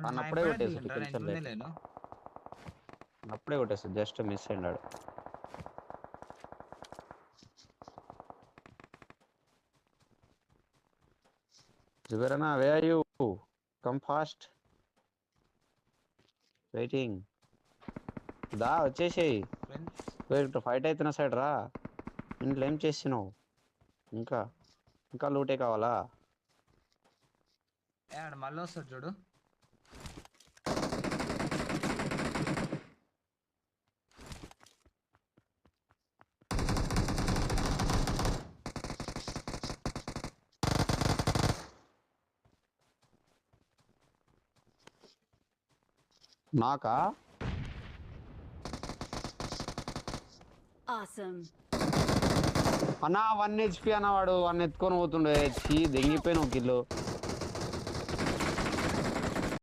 అప్పుడే కొట్టేసి టెన్షన్ లేదు. లేను. అప్పుడే కొట్టేసి జస్ట్ మిస్ అయ్యాడు. జుబేరనా where are you? Come fast. Waiting. దా వచ్చేసేయి. ఫైట్ అవుతున్న సైడ్ రా. ఇంట్లో ఏం చేసినావు? ఇంకా ఇంకా లూటే కావాలా? మళ్ళీ వస్తాడు చూడు. నాకా? అన్నా 1 HP అన్నవాడు 1 ఎత్తుకొని పోతుండే. దెంగిపోయిన ఒక కిల్లు.